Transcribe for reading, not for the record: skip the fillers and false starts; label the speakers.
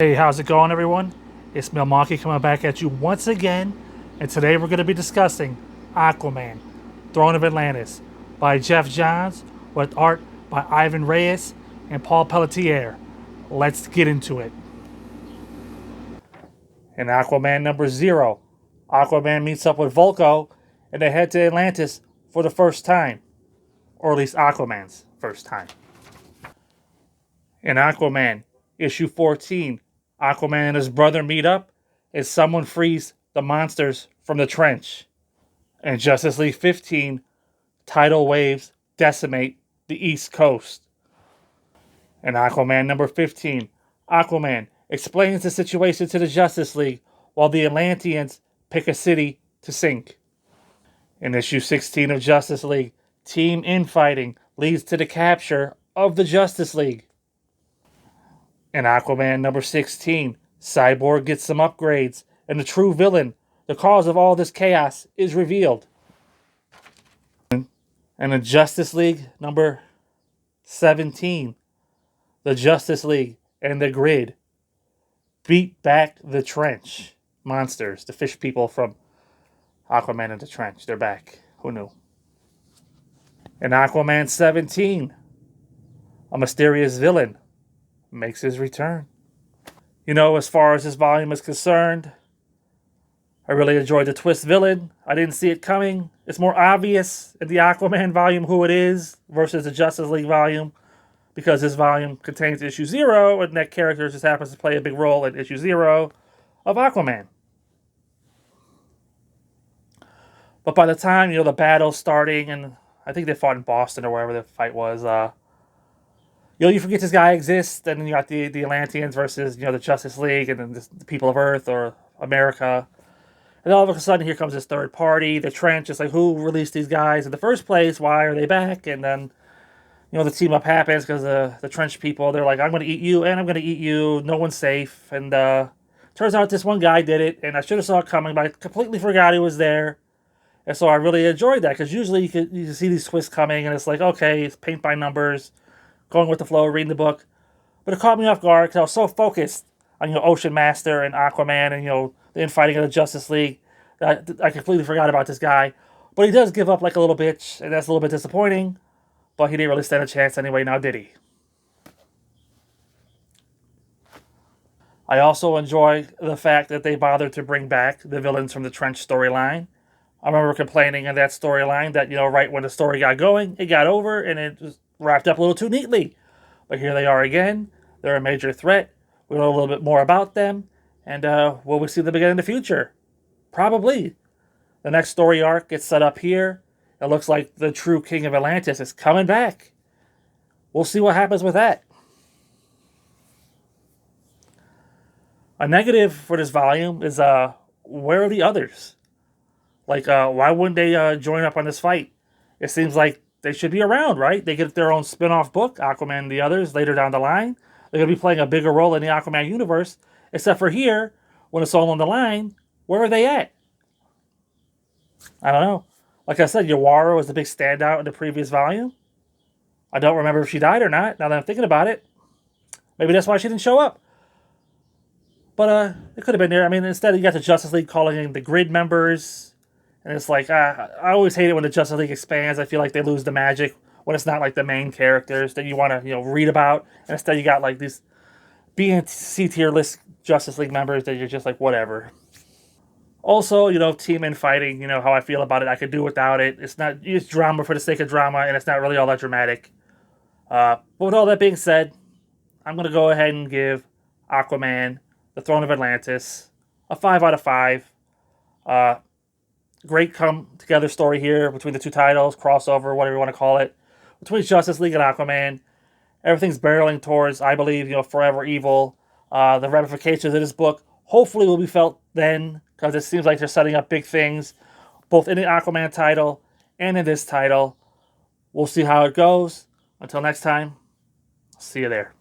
Speaker 1: Hey, how's it going, everyone? It's Milwaukee coming back at you once again, and today we're going to be discussing Aquaman, Throne of Atlantis, by Jeff Johns, with art by Ivan Reyes and Paul Pelletier. Let's get into it. In Aquaman number 0, Aquaman meets up with Vulko, and they head to Atlantis for the first time, or at least Aquaman's first time. In Aquaman, issue 14, Aquaman and his brother meet up as someone frees the monsters from the trench. In Justice League 15, tidal waves decimate the East Coast. In Aquaman number 15, Aquaman explains the situation to the Justice League while the Atlanteans pick a city to sink. In issue 16 of Justice League, team infighting leads to the capture of the Justice League. In Aquaman number 16, Cyborg gets some upgrades, and the true villain, the cause of all this chaos, is revealed. And in Justice League number 17, the Justice League and the Grid beat back the trench monsters, the fish people from Aquaman and the Trench. They're back. Who knew? In Aquaman 17, a mysterious villain makes his return. You know, as far as this volume is concerned, I really enjoyed the twist villain. I didn't see it coming. It's more obvious in the Aquaman volume who it is versus the Justice League volume, because this volume contains issue 0, and that character just happens to play a big role in issue 0 of Aquaman. But by the time, the battle's starting, and I think they fought in Boston or wherever the fight was, you forget this guy exists, and then you got the Atlanteans versus, the Justice League, and then the people of Earth or America. And all of a sudden, here comes this third party, the Trench. It's like, who released these guys in the first place? Why are they back? And then, the team up happens because the Trench people, they're like, I'm going to eat you, and I'm going to eat you. No one's safe. And turns out this one guy did it, and I should have saw it coming, but I completely forgot he was there. And so I really enjoyed that, because usually you can see these twists coming, and it's like, okay, it's paint by numbers, going with the flow, reading the book. But it caught me off guard because I was so focused on, Ocean Master and Aquaman and, the infighting of the Justice League that I completely forgot about this guy. But he does give up like a little bitch, and that's a little bit disappointing. But he didn't really stand a chance anyway, now did he? I also enjoy the fact that they bothered to bring back the villains from the Trench storyline. I remember complaining in that storyline that, right when the story got going, it got over and it was wrapped up a little too neatly. But here they are again. They're a major threat. We know a little bit more about them. And will we see them again in the future? Probably. The next story arc gets set up here. It looks like the true King of Atlantis is coming back. We'll see what happens with that. A negative for this volume is where are the others? Like, why wouldn't they join up on this fight? It seems like they should be around, right? They get their own spin-off book, Aquaman and the Others, later down the line. They're going to be playing a bigger role in the Aquaman universe. Except for here, when it's all on the line, where are they at? I don't know. Like I said, Yawara was the big standout in the previous volume. I don't remember if she died or not, now that I'm thinking about it. Maybe that's why she didn't show up. But it could have been there. I mean, instead you got the Justice League calling in the Grid members. And it's like, I always hate it when the Justice League expands. I feel like they lose the magic when it's not like the main characters that you want to, read about. And instead you got like these B and C tier list Justice League members that you're just like, whatever. Also, team infighting, how I feel about it. I could do without it. It's drama for the sake of drama, and it's not really all that dramatic. But with all that being said, I'm going to go ahead and give Aquaman, the Throne of Atlantis, a 5 out of 5. Great come-together story here between the two titles, crossover, whatever you want to call it, between Justice League and Aquaman. Everything's barreling towards, I believe, forever evil. The ramifications of this book hopefully will be felt then, because it seems like they're setting up big things, both in the Aquaman title and in this title. We'll see how it goes. Until next time, see you there.